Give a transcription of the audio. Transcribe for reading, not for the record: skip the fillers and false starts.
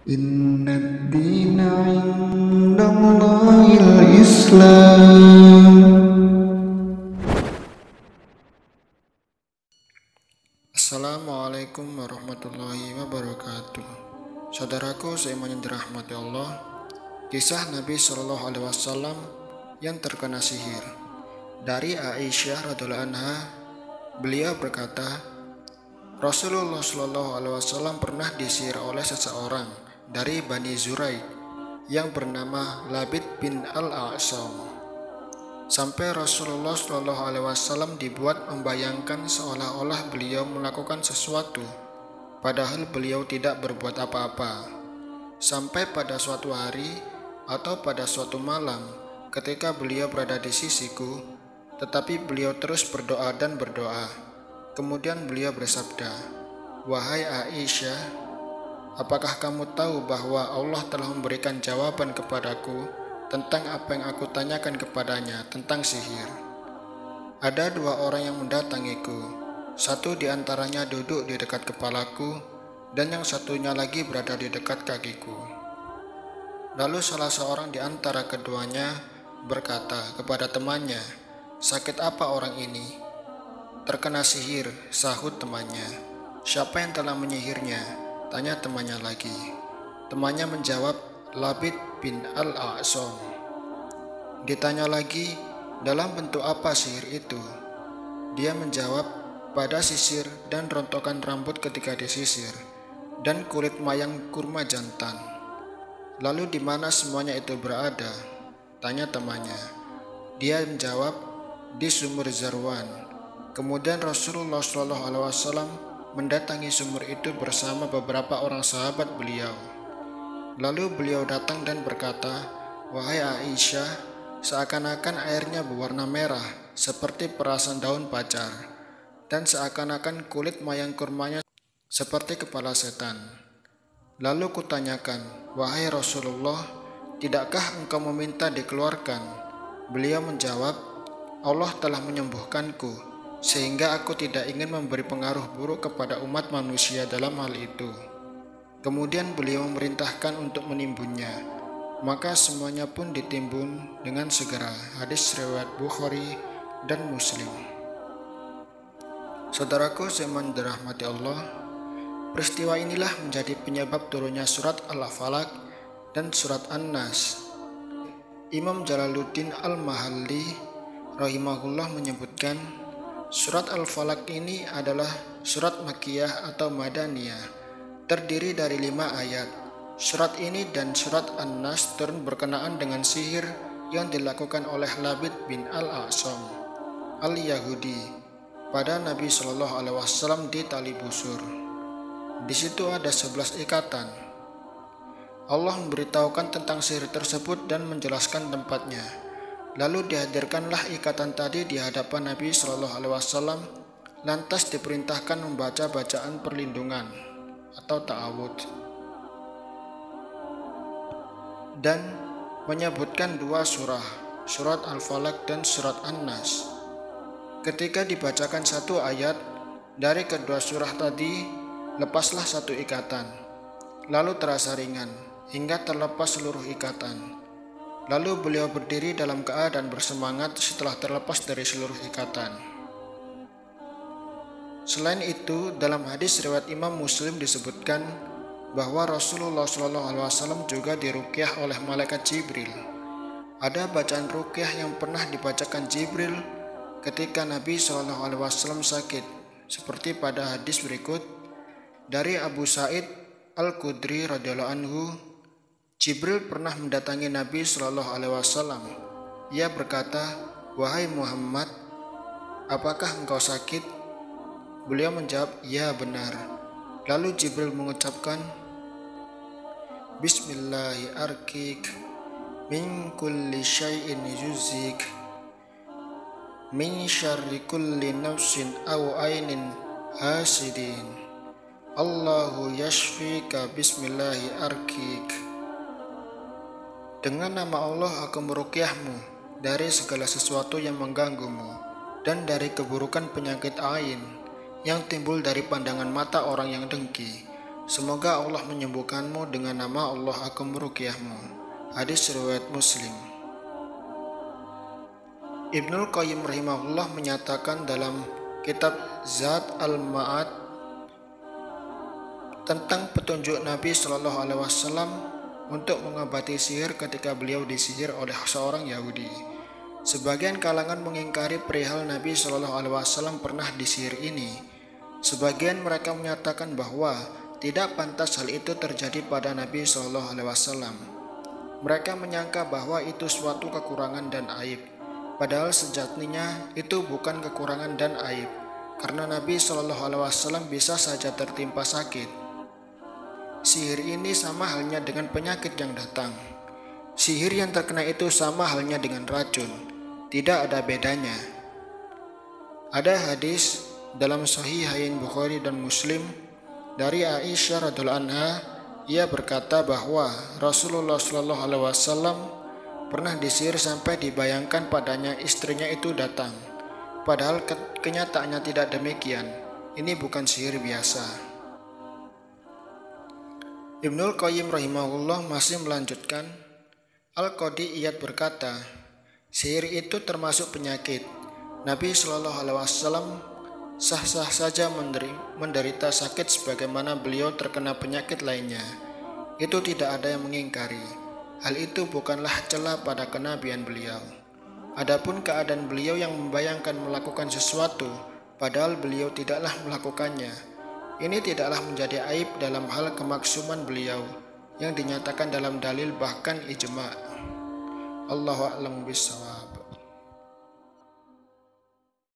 Inna dina indallahil Islam. Assalamualaikum warahmatullahi wabarakatuh. Saudaraku seiman yang dirahmati Allah, kisah Nabi Shallallahu Alaihi Wasallam yang terkena sihir. Dari Aisyah radhiallahu anha, beliau berkata, Rasulullah Shallallahu Alaihi Wasallam pernah disihir oleh seseorang dari Bani Zuraik yang bernama Labid bin Al-A'sam. Sampai Rasulullah Shallallahu Alaihi Wasallam dibuat membayangkan seolah-olah beliau melakukan sesuatu, padahal beliau tidak berbuat apa-apa. Sampai pada suatu hari atau pada suatu malam, ketika beliau berada di sisiku, tetapi beliau terus berdoa dan berdoa. Kemudian beliau bersabda, "Wahai Aisyah, apakah kamu tahu bahwa Allah telah memberikan jawaban kepadaku tentang apa yang aku tanyakan kepadanya tentang sihir? Ada dua orang yang mendatangiku. Satu di antaranya duduk di dekat kepalaku, dan yang satunya lagi berada di dekat kakiku. Lalu salah seorang di antara keduanya berkata kepada temannya, 'Sakit apa orang ini?' 'Terkena sihir,' sahut temannya. 'Siapa yang telah menyihirnya?' tanya temannya lagi. Temannya menjawab, 'Labid bin Al-A'sam.' Ditanya lagi, 'Dalam bentuk apa sihir itu?' Dia menjawab, 'Pada sisir dan rontokan rambut ketika disisir, dan kulit mayang kurma jantan.' 'Lalu di mana semuanya itu berada?' tanya temannya. Dia menjawab, 'Di sumur Zarwan.' Kemudian Rasulullah SAW mendatangi sumur itu bersama beberapa orang sahabat beliau. Lalu beliau datang dan berkata, 'Wahai Aisyah, seakan-akan airnya berwarna merah seperti perasan daun pacar, dan seakan-akan kulit mayang kurmanya seperti kepala setan.' Lalu kutanyakan, 'Wahai Rasulullah, tidakkah engkau meminta dikeluarkan?' Beliau menjawab, 'Allah telah menyembuhkanku, sehingga aku tidak ingin memberi pengaruh buruk kepada umat manusia dalam hal itu.' Kemudian beliau memerintahkan untuk menimbunnya, maka semuanya pun ditimbun dengan segera. Hadis riwayat Bukhari dan Muslim. Saudaraku seiman dirahmati Allah, peristiwa inilah menjadi penyebab turunnya surat Al-Falaq dan surat An-Nas. Imam Jalaluddin Al-Mahalli rahimahullah menyebutkan, surat Al-Falaq ini adalah surat Makkiyah atau Madaniyah, terdiri dari 5 ayat. Surat ini dan surat An-Nas turun berkenaan dengan sihir yang dilakukan oleh Labid bin Al-A'sam Al-Yahudi pada Nabi Shallallahu Alaihi Wasallam di tali busur. Di situ ada 11 ikatan. Allah memberitahukan tentang sihir tersebut dan menjelaskan tempatnya. Lalu dihadirkanlah ikatan tadi di hadapan Nabi Shallallahu Alaihi Wasallam. Lantas diperintahkan membaca bacaan perlindungan atau ta'awud dan menyebutkan 2 surah, surat Al-Falaq dan surat An-Nas. Ketika dibacakan 1 ayat dari kedua surah tadi, lepaslah 1 ikatan, lalu terasa ringan hingga terlepas seluruh ikatan. Lalu beliau berdiri dalam keadaan bersemangat setelah terlepas dari seluruh ikatan. Selain itu, dalam hadis riwayat Imam Muslim disebutkan bahwa Rasulullah SAW juga diruqyah oleh malaikat Jibril. Ada bacaan ruqyah yang pernah dibacakan Jibril ketika Nabi SAW sakit, seperti pada hadis berikut dari Abu Sa'id Al-Khudri radhiyallahu anhu. Jibril pernah mendatangi Nabi Shallallahu Alaihi Wasallam. Ia berkata, 'Wahai Muhammad, apakah engkau sakit?' Beliau menjawab, 'Ya, benar.' Lalu Jibril mengucapkan, 'Bismillahirrahmanirrahim, min kulli syai'in yuzik, min syarri kulli nafsin aw ainin hasidin, Allahu yashfika bismillahirrahmanirrahim. Dengan nama Allah aku meruqyahmu dari segala sesuatu yang mengganggumu dan dari keburukan penyakit ain yang timbul dari pandangan mata orang yang dengki, Semoga Allah menyembuhkanmu dengan nama Allah aku meruqyahmu. Hadis riwayat Muslim. Ibnul Qayyim rahimahullah menyatakan dalam kitab Zad al-Ma'ad tentang petunjuk Nabi Shallallahu Alaihi Wasallam untuk mengobati sihir ketika beliau disihir oleh seorang Yahudi. Sebagian kalangan mengingkari perihal Nabi Shallallahu Alaihi Wasallam pernah disihir ini. Sebagian mereka menyatakan bahwa tidak pantas hal itu terjadi pada Nabi Shallallahu Alaihi Wasallam. Mereka menyangka bahwa itu suatu kekurangan dan aib. Padahal sejatinya itu bukan kekurangan dan aib, karena Nabi Shallallahu Alaihi Wasallam bisa saja tertimpa sakit. Sihir ini sama halnya dengan penyakit yang datang. Sihir yang terkena itu sama halnya dengan racun, tidak ada bedanya. Ada hadis dalam Sahihain Bukhari dan Muslim dari Aisyah radhiallahu anha, ia berkata bahwa Rasulullah Shallallahu Alaihi Wasallam pernah disihir sampai dibayangkan padanya istrinya itu datang. Padahal kenyataannya tidak demikian. Ini bukan sihir biasa. Ibnul Qayyim rahimahullah masih melanjutkan. Al-Qadi Iyad berkata, sihir itu termasuk penyakit. Nabi Shallallahu Alaihi Wasallam sah-sah saja menderita sakit sebagaimana beliau terkena penyakit lainnya. Itu tidak ada yang mengingkari. Hal itu bukanlah celah pada kenabian beliau. Adapun keadaan beliau yang membayangkan melakukan sesuatu, padahal beliau tidaklah melakukannya, ini tidaklah menjadi aib dalam hal kemaksuman beliau yang dinyatakan dalam dalil bahkan ijma'. Allahu a'lam bishawab.